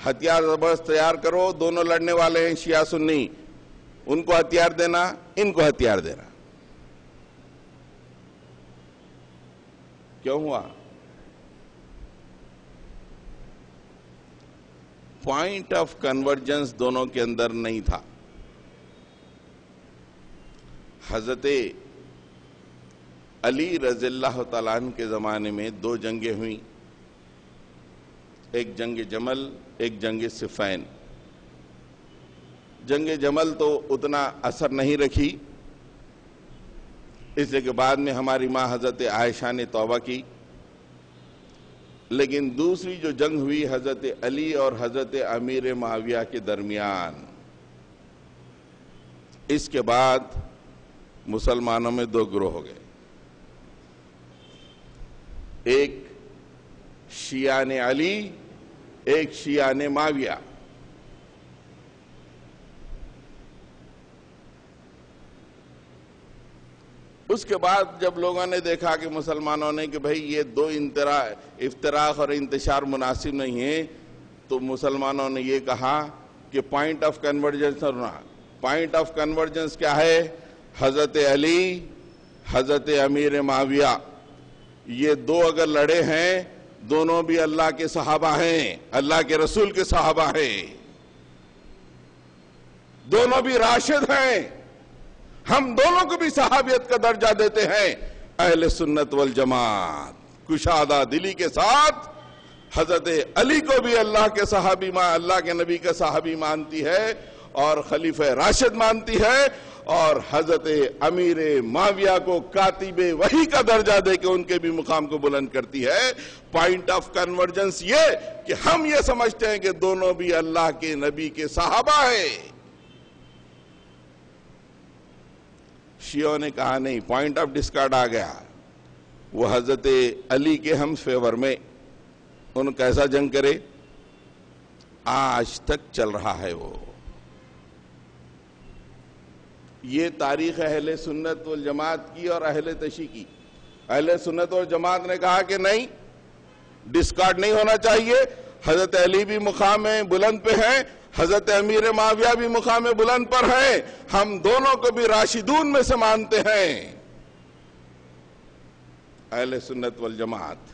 ہتھیار زبردست تیار کرو، دونوں لڑنے والے ہیں شیعہ سنی، ان کو ہتھیار دینا، ان کو ہتھیار دینا۔ کیوں ہوا؟ پوائنٹ آف کنورجنس دونوں کے اندر نہیں تھا۔ حضرت علی رضی اللہ تعالیٰ عنہ کے زمانے میں دو جنگیں ہوئیں، ایک جنگ جمل، ایک جنگ صفین۔ جنگ جمل تو اتنا اثر نہیں رکھی، اس لیے کہ بعد میں ہماری ماں حضرت عائشہ نے توبہ کی، لیکن دوسری جو جنگ ہوئی حضرت علی اور حضرت امیر معاویہ کے درمیان، اس کے بعد مسلمانوں میں دو گروہ ہو گئے، ایک شیعان علی، ایک شیعان معاویہ۔ اس کے بعد جب لوگوں نے دیکھا کہ مسلمانوں نے کہ بھئی یہ دو افتراق اور انتشار مناسب نہیں ہے، تو مسلمانوں نے یہ کہا کہ پوائنٹ آف کنورجنس ہونا۔ پوائنٹ آف کنورجنس کیا ہے؟ حضرت علی، حضرت امیر معاویہ، یہ دو اگر لڑے ہیں، دونوں بھی اللہ کے صحابہ ہیں، اللہ کے رسول کے صحابہ ہیں، دونوں بھی راشد ہیں، ہم دونوں کو بھی صحابیت کا درجہ دیتے ہیں۔ اہل سنت والجماعت کشادہ دلی کے ساتھ حضرت علی کو بھی اللہ کے صحابی اللہ کے نبی کا صحابی مانتی ہے اور خلیفہ راشد مانتی ہے، اور حضرت امیر معاویہ کو کاتب وحی کا درجہ دے کے ان کے بھی مقام کو بلند کرتی ہے۔ پوائنٹ آف کنورجنس یہ کہ ہم یہ سمجھتے ہیں کہ دونوں بھی اللہ کے نبی کے صحابہ ہیں۔ شیعوں نے کہا نہیں، پوائنٹ آف ڈسکارڈ آ گیا، وہ حضرت علی کے ہم فیور میں، ان کیسا جنگ کرے، آج تک چل رہا ہے وہ۔ یہ تاریخ اہل سنت والجماعت کی اور اہل تشیع کی۔ اہل سنت والجماعت نے کہا کہ نہیں، ڈسکارڈ نہیں ہونا چاہیے، حضرت علی بھی مقام بلند پہ ہیں، حضرت امیر معاویہ بھی مقام بلند پر ہیں، ہم دونوں کو بھی راشدون میں سے مانتے ہیں۔ اہل سنت والجماعت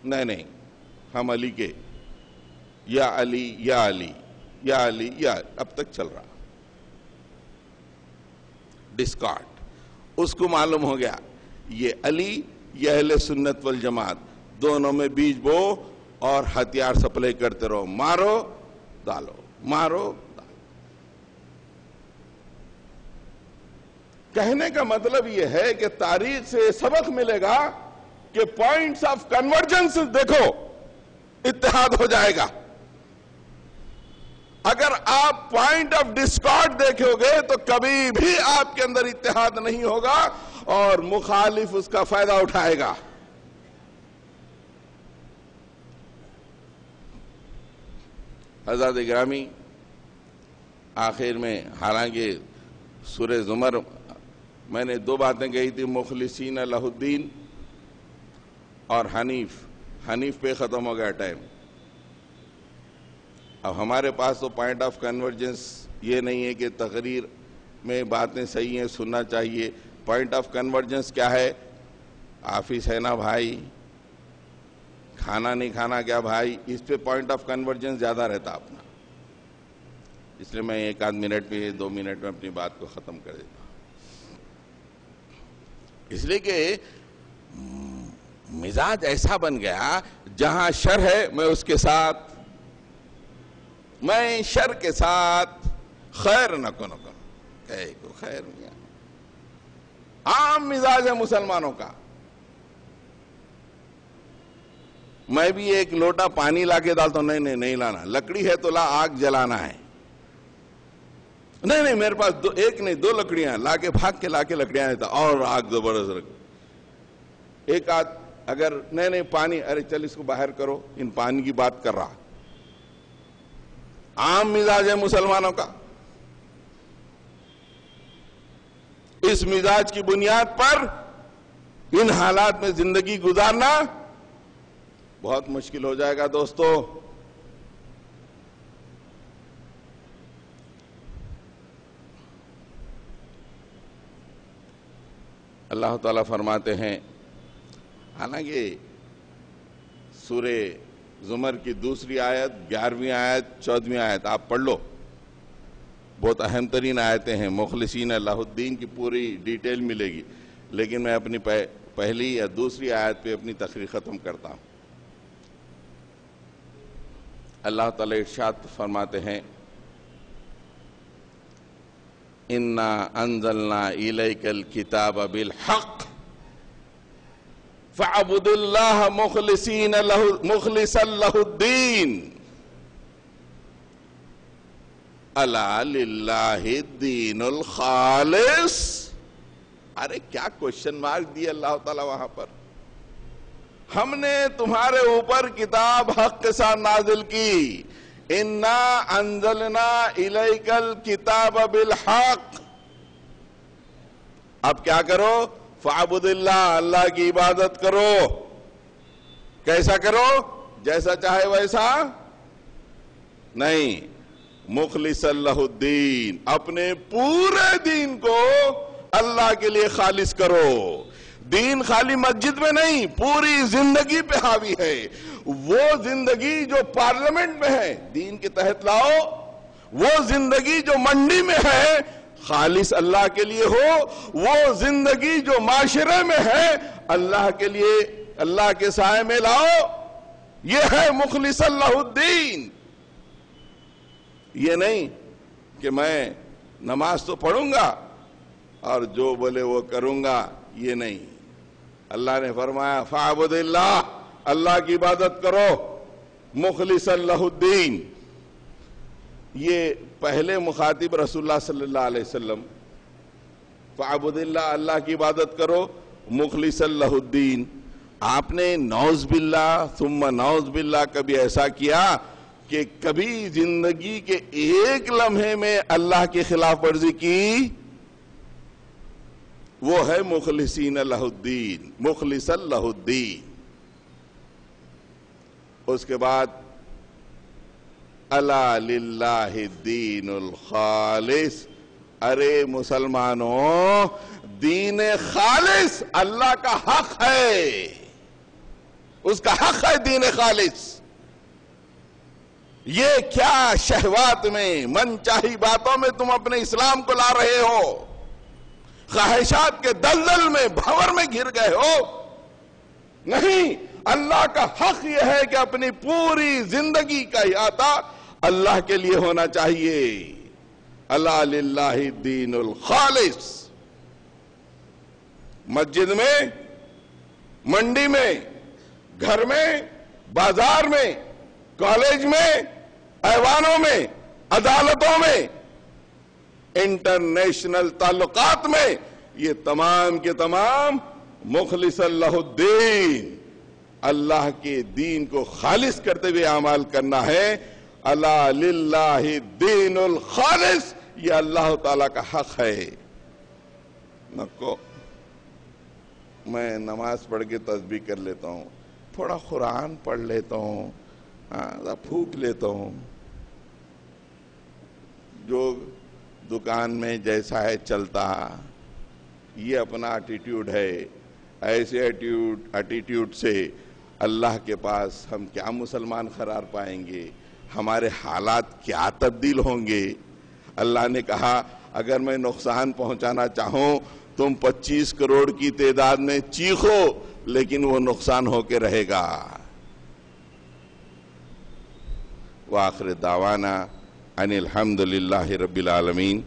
نہیں، ہم علی کے، یا علی یا علی یا علی یا، اب تک چل رہا ڈسکارڈ۔ اس کو معلوم ہو گیا یہ علی، یہ اہل سنت والجماعت، دونوں میں بیج بو، اور ہتھیار سپلائی کرتے رہو، مارو ڈالو، مارو ڈالو۔ کہنے کا مطلب یہ ہے کہ تاریخ سے سبق ملے گا کہ پوائنٹس آف کنورجنس دیکھو، اتحاد ہو جائے گا۔ اگر آپ پوائنٹ آف ڈسکارڈ دیکھو گے تو کبھی بھی آپ کے اندر اتحاد نہیں ہوگا اور مخالف اس کا فائدہ اٹھائے گا۔ حضرات گرامی، آخر میں حالانکہ سورہ زمر میں نے دو باتیں کہی تھی، مخلصین لہ الدین اور حنیف پہ ختم ہو گیا ٹائم۔ اب ہمارے پاس تو پوائنٹ آف کنورجنس یہ نہیں ہے کہ تقریر میں باتیں صحیح ہیں، سننا چاہیے۔ پوائنٹ آف کنورجنس کیا ہے؟ آفس ہے نا بھائی، کھانا نہیں کھانا کیا بھائی، اس پہ پوائنٹ آف کنورجنس زیادہ رہتا اپنا۔ اس لیے میں ایک آدھ منٹ میں 2 منٹ میں اپنی بات کو ختم کر دیتا ہوں، اس لیے کہ مزاج ایسا بن گیا جہاں شر ہے میں اس کے ساتھ، میں شر کے ساتھ خیر نہ کنو کہے کو خیر میاں، عام مزاج ہے مسلمانوں کا۔ میں بھی ایک لوٹا پانی لا کے ڈالتا ہوں، نہیں لانا، لکڑی ہے تو لا، آگ جلانا ہے۔ نہیں میرے پاس ایک نہیں 2 لکڑیاں، لا کے بھاگ کے لا کے لکڑیاں دیتا اور آگ زبردست رکھ۔ ایک آدھ اگر نہیں پانی، ارے چل اس کو باہر کرو، ان پانی کی بات کر رہا۔ عام مزاج ہے مسلمانوں کا۔ اس مزاج کی بنیاد پر ان حالات میں زندگی گزارنا بہت مشکل ہو جائے گا دوستو۔ اللہ تعالیٰ فرماتے ہیں، حالانکہ سورہ زمر کی دوسری آیت، 11ویں آیت، 14ویں آیت آپ پڑھ لو، بہت اہم ترین آیتیں ہیں، مخلصین لہ الدین کی پوری ڈیٹیل ملے گی، لیکن میں اپنی پہلی یا دوسری آیت پہ اپنی تقریر ختم کرتا ہوں۔ اللہ تعالیٰ ارشاد فرماتے ہیں، اِنَّا أَنزَلْنَا إِلَيْكَ الْكِتَابَ بِالْحَقِّ فَاعْبُدُوا اللَّهَ مُخْلِصًا لَهُ الدِّينَ أَلَا لِلَّهِ الدِّينُ الْخَالِصُ۔ ارے کیا کوشچن مارک دی اللہ تعالیٰ وہاں پر۔ ہم نے تمہارے اوپر کتاب حق کے ساتھ نازل کی، اِنَّا أَنزَلْنَا إِلَيْكَ الْكِتَابَ بِالْحَقِّ۔ اب کیا کرو؟ فَاعْبُدِ اللَّهَ، اللہ کی عبادت کرو۔ کیسا کرو؟ جیسا چاہے ویسا نہیں، مخلصا لہ الدین، اپنے پورے دین کو اللہ کے لیے خالص کرو۔ دین خالی مسجد میں نہیں، پوری زندگی پہ حاوی ہے۔ وہ زندگی جو پارلیمنٹ میں ہے دین کے تحت لاؤ، وہ زندگی جو منڈی میں ہے خالص اللہ کے لیے ہو، وہ زندگی جو معاشرے میں ہے اللہ کے لیے، اللہ کے سائے میں لاؤ۔ یہ ہے مخلص لہ الدین۔ یہ نہیں کہ میں نماز تو پڑھوں گا اور جو بولے وہ کروں گا، یہ نہیں۔ اللہ نے فرمایا فَاعْبُدِ اللَّهَ، اللہ کی عبادت کرو، مخلصا لہ الدین۔ یہ پہلے مخاطب رسول اللہ صلی اللہ علیہ وسلم، فَاعْبُدِ اللَّهَ، اللہ کی عبادت کرو، مخلصا لہ الدین۔ آپ نے نعوذ باللہ ثم نعوذ باللہ کبھی ایسا کیا کہ کبھی زندگی کے ایک لمحے میں اللہ کی خلاف ورزی کی؟ وہ ہے مخلصین لہ الدین، مخلصا لہ الدین۔ اس کے بعد الا للہ الدین الخالص، ارے مسلمانوں دین خالص اللہ کا حق ہے، اس کا حق ہے دین خالص۔ یہ کیا شہوات میں، من چاہی باتوں میں تم اپنے اسلام کو لا رہے ہو، خواہشات کے دلدل میں، بھنور میں گر گئے ہو؟ نہیں، اللہ کا حق یہ ہے کہ اپنی پوری زندگی کا احاطہ اللہ کے لیے ہونا چاہیے. الا للہ الدین الخالص. مسجد میں، منڈی میں، گھر میں، بازار میں، کالج میں، ایوانوں میں، عدالتوں میں، انٹرنیشنل تعلقات میں، یہ تمام کے تمام مخلص اللہ الدین، اللہ کے دین کو خالص کرتے ہوئے اعمال کرنا ہے. الا للہ الدین الخالص، یہ اللہ تعالیٰ کا حق ہے. نکو میں نماز پڑھ کے تسبیح کر لیتا ہوں، تھوڑا قرآن پڑھ لیتا ہوں، پھونک لیتا ہوں. جو دکان میں جیسا ہے چلتا، یہ اپنا ایٹیٹیوڈ ہے. ایسے ایٹیٹیوڈ سے اللہ کے پاس ہم کیا مسلمان قرار پائیں گے؟ ہمارے حالات کیا تبدیل ہوں گے؟ اللہ نے کہا اگر میں نقصان پہنچانا چاہوں تم 25 کروڑ کی تعداد میں چیخو، لیکن وہ نقصان ہو کے رہے گا. وآخر دعوانا ان الحمد للہ رب العالمین.